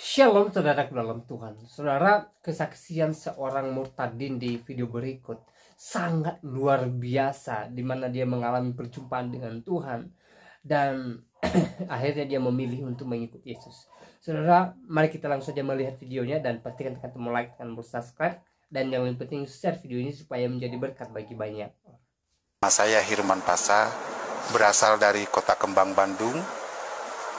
Shalom saudaraku dalam Tuhan. Saudara, kesaksian seorang murtadin di video berikut sangat luar biasa, di mana dia mengalami perjumpaan dengan Tuhan dan akhirnya dia memilih untuk mengikuti Yesus. Saudara, mari kita langsung saja melihat videonya dan pastikan tekan tombol like dan subscribe, dan yang paling penting share video ini supaya menjadi berkat bagi banyak. Saya Hirman Pasa, berasal dari Kota Kembang, Bandung.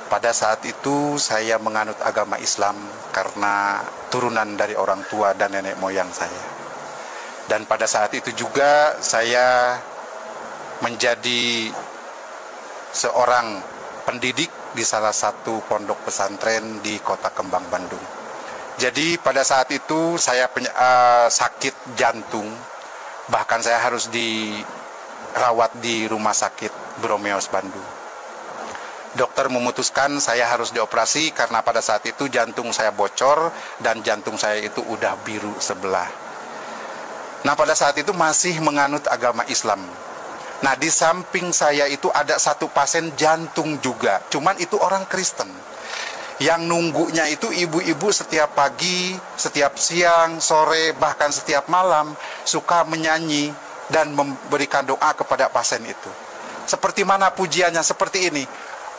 Pada saat itu saya menganut agama Islam karena turunan dari orang tua dan nenek moyang saya. Dan pada saat itu juga saya menjadi seorang pendidik di salah satu pondok pesantren di Kota Kembang, Bandung. Jadi pada saat itu saya sakit jantung, bahkan saya harus dirawat di rumah sakit Bromeos, Bandung. Dokter memutuskan saya harus dioperasi karena pada saat itu jantung saya bocor dan jantung saya itu udah biru sebelah. Nah, pada saat itu masih menganut agama Islam. Nah, di samping saya itu ada satu pasien jantung juga, cuman itu orang Kristen. Yang nunggunya itu ibu-ibu setiap pagi, setiap siang, sore, bahkan setiap malam suka menyanyi dan memberikan doa kepada pasien itu. Seperti mana pujiannya? Seperti ini.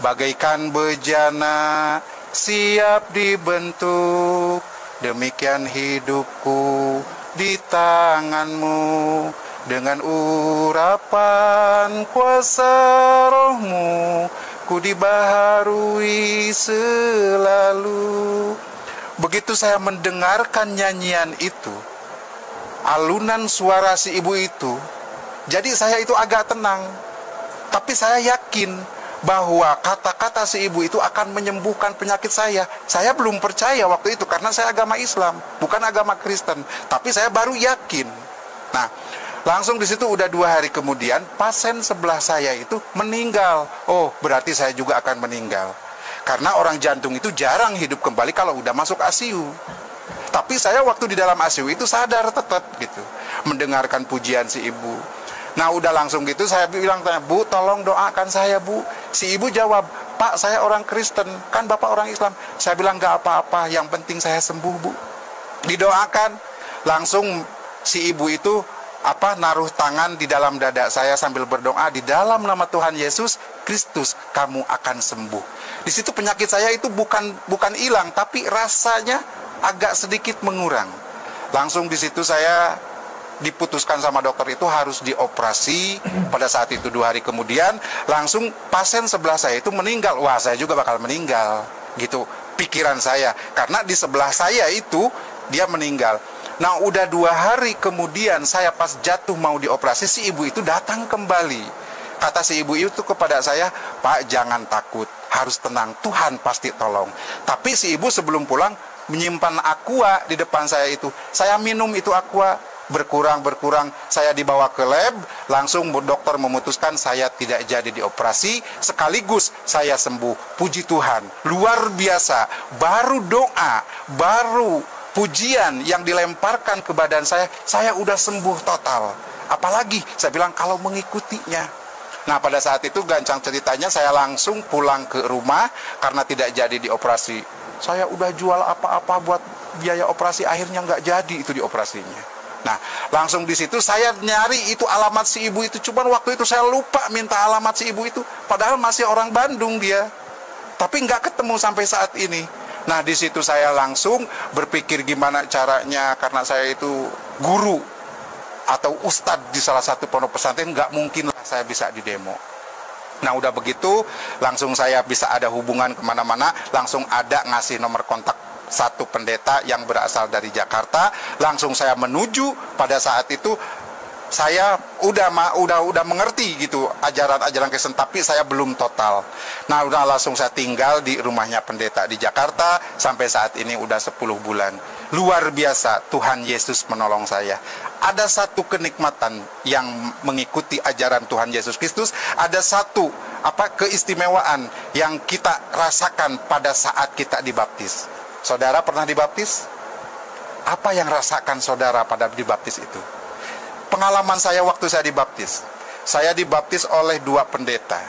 Bagaikan bejana siap dibentuk, demikian hidupku di tanganmu. Dengan urapan kuasa rohmu, ku dibaharui selalu. Begitu saya mendengarkan nyanyian itu, alunan suara si ibu itu, jadi saya itu agak tenang. Tapi saya yakin bahwa kata-kata si ibu itu akan menyembuhkan penyakit saya. Saya belum percaya waktu itu karena saya agama Islam, bukan agama Kristen. Tapi saya baru yakin. Nah, langsung di situ udah 2 hari kemudian pasien sebelah saya itu meninggal. Oh, berarti saya juga akan meninggal. Karena orang jantung itu jarang hidup kembali kalau udah masuk ICU. Tapi saya waktu di dalam ICU itu sadar tetap gitu, mendengarkan pujian si ibu. Nah, udah langsung gitu saya bilang, Bu, tolong doakan saya, Bu. Si ibu jawab, Pak, saya orang Kristen, kan Bapak orang Islam. Saya bilang, gak apa-apa, yang penting saya sembuh, Bu. Didoakan, langsung si ibu itu naruh tangan di dalam dada saya sambil berdoa, di dalam nama Tuhan Yesus Kristus kamu akan sembuh. Di situ penyakit saya itu bukan hilang, tapi rasanya agak sedikit mengurang. Langsung di situ saya diputuskan sama dokter itu harus dioperasi. Pada saat itu 2 hari kemudian langsung pasien sebelah saya itu meninggal. Wah, saya juga bakal meninggal gitu pikiran saya, karena di sebelah saya itu dia meninggal. Nah, udah 2 hari kemudian saya pas jatuh mau dioperasi, si ibu itu datang kembali. Kata si ibu itu kepada saya, Pak, jangan takut, harus tenang, Tuhan pasti tolong. Tapi si ibu sebelum pulang menyimpan aqua di depan saya itu. Saya minum itu aqua, berkurang, saya dibawa ke lab, langsung dokter memutuskan saya tidak jadi dioperasi, sekaligus saya sembuh. Puji Tuhan, luar biasa. Baru doa, baru pujian yang dilemparkan ke badan saya udah sembuh total. Apalagi saya bilang kalau mengikutinya. Nah, pada saat itu gancang ceritanya saya langsung pulang ke rumah karena tidak jadi dioperasi. Saya udah jual apa-apa buat biaya operasi, akhirnya nggak jadi itu dioperasinya. Nah, langsung di situ saya nyari itu alamat si ibu itu. Cuman waktu itu saya lupa minta alamat si ibu itu. Padahal masih orang Bandung dia. Tapi nggak ketemu sampai saat ini. Nah, di situ saya langsung berpikir gimana caranya. Karena saya itu guru atau ustadz di salah satu pondok pesantren, nggak mungkin lah saya bisa didemo. Nah, udah begitu, langsung saya bisa ada hubungan kemana-mana. Langsung ada ngasih nomor kontak satu pendeta yang berasal dari Jakarta. Langsung saya menuju. Pada saat itu saya udah mengerti gitu ajaran Kristen, tapi saya belum total. Nah, udah langsung saya tinggal di rumahnya pendeta di Jakarta sampai saat ini udah 10 bulan. Luar biasa, Tuhan Yesus menolong saya. Ada satu kenikmatan yang mengikuti ajaran Tuhan Yesus Kristus. Ada satu keistimewaan yang kita rasakan pada saat kita dibaptis. Saudara pernah dibaptis? Apa yang rasakan saudara pada dibaptis itu? Pengalaman saya waktu saya dibaptis oleh 2 pendeta.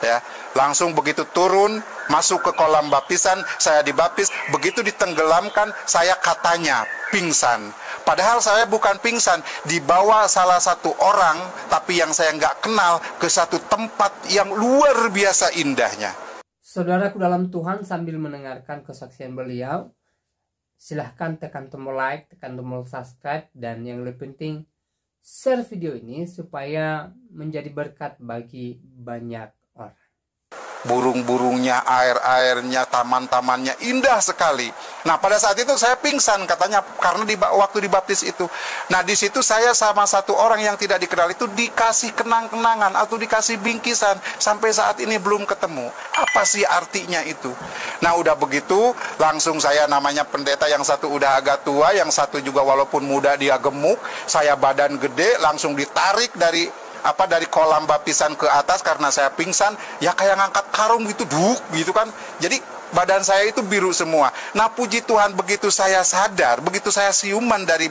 Ya, langsung begitu turun Masuk ke kolam baptisan, saya dibaptis, begitu ditenggelamkan, saya katanya pingsan. Padahal saya bukan pingsan, dibawa salah satu orang, tapi yang saya nggak kenal, ke satu tempat yang luar biasa indahnya. Saudaraku dalam Tuhan, sambil mendengarkan kesaksian beliau, silahkan tekan tombol like, tekan tombol subscribe, dan yang lebih penting, share video ini supaya menjadi berkat bagi banyak orang. Burung-burungnya, air-airnya, taman-tamannya indah sekali. Nah, pada saat itu saya pingsan katanya karena waktu dibaptis itu. Nah, di situ saya sama satu orang yang tidak dikenal itu dikasih kenang-kenangan atau dikasih bingkisan, sampai saat ini belum ketemu. Apa sih artinya itu? Nah, udah begitu langsung saya, namanya pendeta yang satu udah agak tua, yang satu juga walaupun muda dia gemuk, saya badan gede, langsung ditarik dari kolam baptisan ke atas karena saya pingsan, ya kayak ngangkat karung gitu, gitu kan. Jadi badan saya itu biru semua. Nah, puji Tuhan, begitu saya sadar, begitu saya siuman dari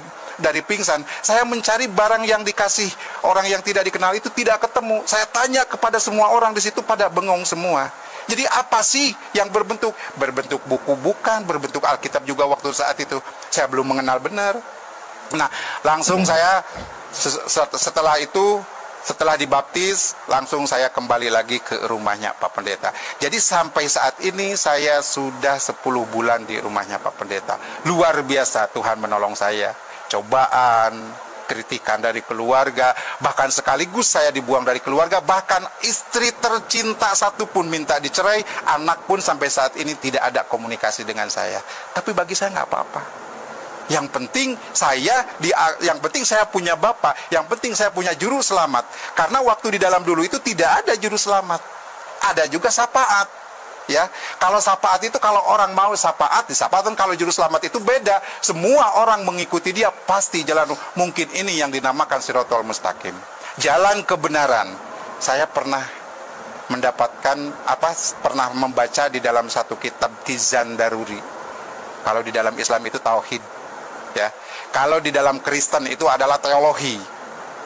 pingsan, saya mencari barang yang dikasih orang yang tidak dikenal itu tidak ketemu. Saya tanya kepada semua orang di situ, pada bengong semua. Jadi apa sih yang berbentuk buku bukan, berbentuk Alkitab juga waktu saat itu saya belum mengenal benar. Nah, langsung saya setelah dibaptis, langsung saya kembali lagi ke rumahnya Pak Pendeta. Jadi sampai saat ini saya sudah 10 bulan di rumahnya Pak Pendeta. Luar biasa Tuhan menolong saya. Cobaan, kritikan dari keluarga, bahkan sekaligus saya dibuang dari keluarga, bahkan istri tercinta satu pun minta dicerai, anak pun sampai saat ini tidak ada komunikasi dengan saya. Tapi bagi saya nggak apa-apa. Yang penting saya punya Bapa, yang penting saya punya juru selamat. Karena waktu di dalam dulu itu tidak ada juru selamat. Ada juga syafaat. Ya, kalau syafaat itu kalau orang mau syafaat, disyafaatkan. Kalau juru selamat itu beda. Semua orang mengikuti dia pasti jalan. Mungkin ini yang dinamakan Shirathul Mustaqim. Jalan kebenaran. Saya pernah pernah membaca di dalam satu kitab Tizan Daruri. Kalau di dalam Islam itu tauhid. Ya, kalau di dalam Kristen itu adalah teologi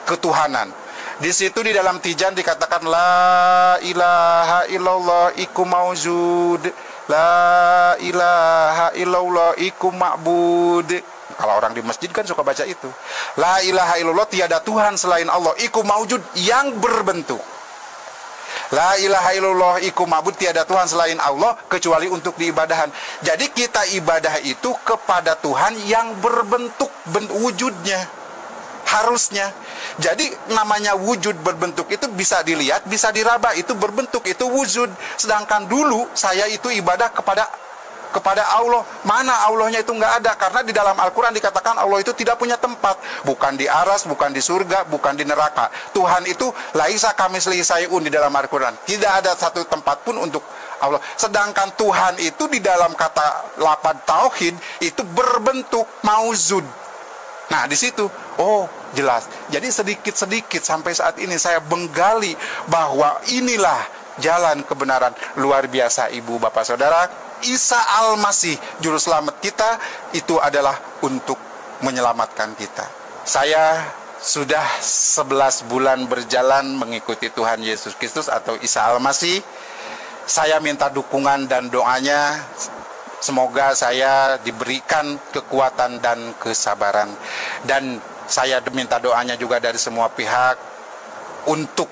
ketuhanan. Di situ di dalam Tijan dikatakan la ilaha illallah iku maujud, la ilaha illallah iku ma'bud. Kalau orang di masjid kan suka baca itu. La ilaha illallah, tiada Tuhan selain Allah, iku maujud, yang berbentuk. La ilaha illallah iku ma'bud, tiada Tuhan selain Allah kecuali untuk diibadahan. Jadi kita ibadah itu kepada Tuhan yang berbentuk wujudnya. Harusnya. Jadi namanya wujud berbentuk itu bisa dilihat, bisa diraba, itu berbentuk, itu wujud. Sedangkan dulu saya itu ibadah kepada Allah. Mana Allahnya itu nggak ada, karena di dalam Al-Quran dikatakan Allah itu tidak punya tempat, bukan di aras, bukan di surga, bukan di neraka. Tuhan itu laisa kamitslihi syai'un di dalam Al-Quran, tidak ada satu tempat pun untuk Allah. Sedangkan Tuhan itu di dalam kata lafaz tauhid itu berbentuk mauzud. Nah, di situ jelas. Jadi sedikit-sedikit sampai saat ini saya menggali bahwa inilah jalan kebenaran. Luar biasa Ibu Bapak Saudara, Isa Al-Masih juru selamat kita itu adalah untuk menyelamatkan kita. Saya sudah 11 bulan berjalan mengikuti Tuhan Yesus Kristus atau Isa Al-Masih. Saya minta dukungan dan doanya, semoga saya diberikan kekuatan dan kesabaran. Dan saya minta doanya juga dari semua pihak untuk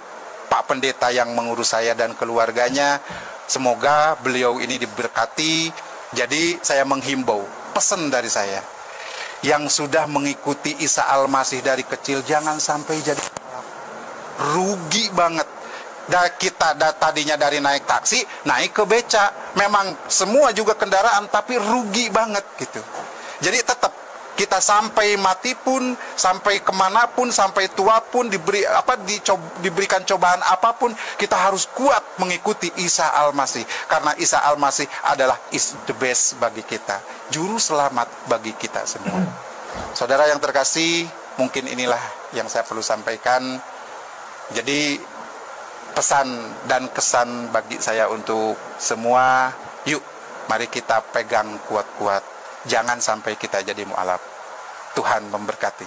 Pak Pendeta yang mengurus saya dan keluarganya. Semoga beliau ini diberkati. Jadi saya menghimbau, pesan dari saya, yang sudah mengikuti Isa Al-Masih dari kecil jangan sampai jadi rugi banget. Kita tadinya dari naik taksi naik ke beca, memang semua juga kendaraan, tapi rugi banget gitu. Jadi tetap kita sampai mati pun, sampai kemanapun, sampai tua pun, diberikan cobaan apapun, kita harus kuat mengikuti Isa Al-Masih. Karena Isa Al-Masih adalah is the best bagi kita, juru selamat bagi kita semua. Saudara yang terkasih, mungkin inilah yang saya perlu sampaikan. Jadi pesan dan kesan bagi saya untuk semua, yuk mari kita pegang kuat-kuat. Jangan sampai kita jadi mu'alaf. Tuhan memberkati.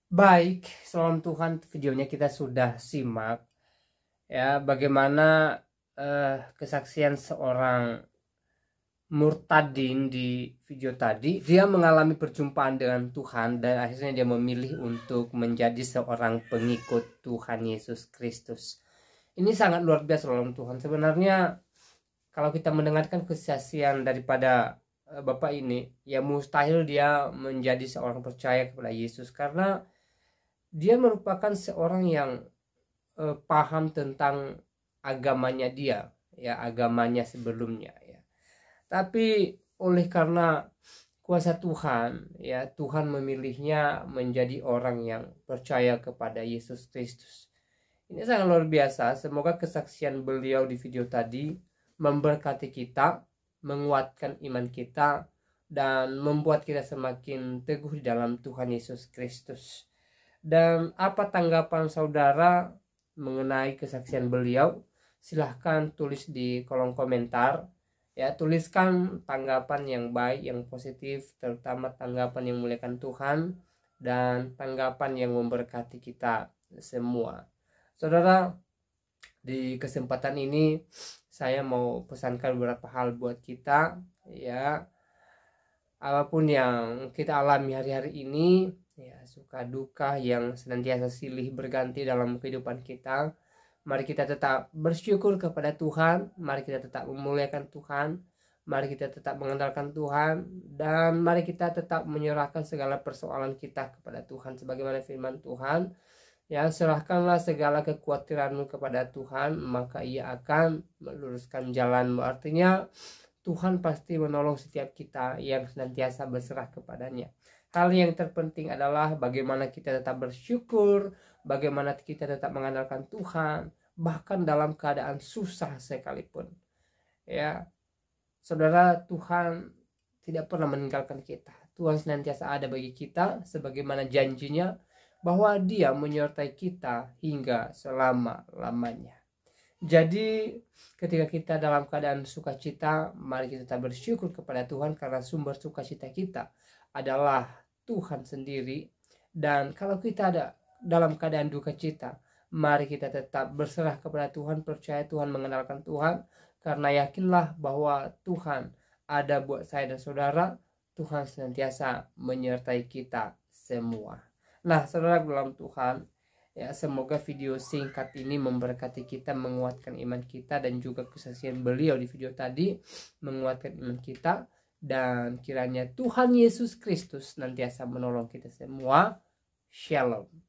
Baik, salam Tuhan, videonya kita sudah simak. ya bagaimana kesaksian seorang murtadin di video tadi. Dia mengalami perjumpaan dengan Tuhan dan akhirnya dia memilih untuk menjadi seorang pengikut Tuhan Yesus Kristus. Ini sangat luar biasa dalam Tuhan. Sebenarnya kalau kita mendengarkan kesaksian daripada Bapak ini, ya mustahil dia menjadi seorang percaya kepada Yesus, karena dia merupakan seorang yang paham tentang agamanya dia, ya agamanya sebelumnya, ya. Tapi oleh karena kuasa Tuhan, ya Tuhan memilihnya menjadi orang yang percaya kepada Yesus Kristus. Ini sangat luar biasa. Semoga kesaksian beliau di video tadi memberkati kita, menguatkan iman kita, dan membuat kita semakin teguh di dalam Tuhan Yesus Kristus. Dan apa tanggapan saudara mengenai kesaksian beliau? Silahkan tulis di kolom komentar. Ya, tuliskan tanggapan yang baik, yang positif, terutama tanggapan yang memuliakan Tuhan dan tanggapan yang memberkati kita semua. Saudara, di kesempatan ini saya mau pesankan beberapa hal buat kita, ya. Apapun yang kita alami hari-hari ini, ya suka duka yang senantiasa silih berganti dalam kehidupan kita, mari kita tetap bersyukur kepada Tuhan, mari kita tetap memuliakan Tuhan, mari kita tetap mengandalkan Tuhan, dan mari kita tetap menyerahkan segala persoalan kita kepada Tuhan. Sebagaimana firman Tuhan, ya serahkanlah segala kekhawatiranmu kepada Tuhan, maka Ia akan meluruskan jalanmu. Artinya Tuhan pasti menolong setiap kita yang senantiasa berserah kepadanya. Hal yang terpenting adalah bagaimana kita tetap bersyukur, bagaimana kita tetap mengandalkan Tuhan, bahkan dalam keadaan susah sekalipun. Ya, saudara, Tuhan tidak pernah meninggalkan kita. Tuhan senantiasa ada bagi kita, sebagaimana janjinya bahwa Dia menyertai kita hingga selama-lamanya. Jadi ketika kita dalam keadaan sukacita, mari kita tetap bersyukur kepada Tuhan, karena sumber sukacita kita adalah Tuhan sendiri. Dan kalau kita ada dalam keadaan duka cita, mari kita tetap berserah kepada Tuhan, percaya Tuhan, mengandalkan Tuhan, karena yakinlah bahwa Tuhan ada buat saya dan saudara. Tuhan senantiasa menyertai kita semua. Nah, saudara dalam Tuhan, ya semoga video singkat ini memberkati kita, menguatkan iman kita, dan juga kesaksian beliau di video tadi menguatkan iman kita. Dan kiranya Tuhan Yesus Kristus nantiasa menolong kita semua. Shalom.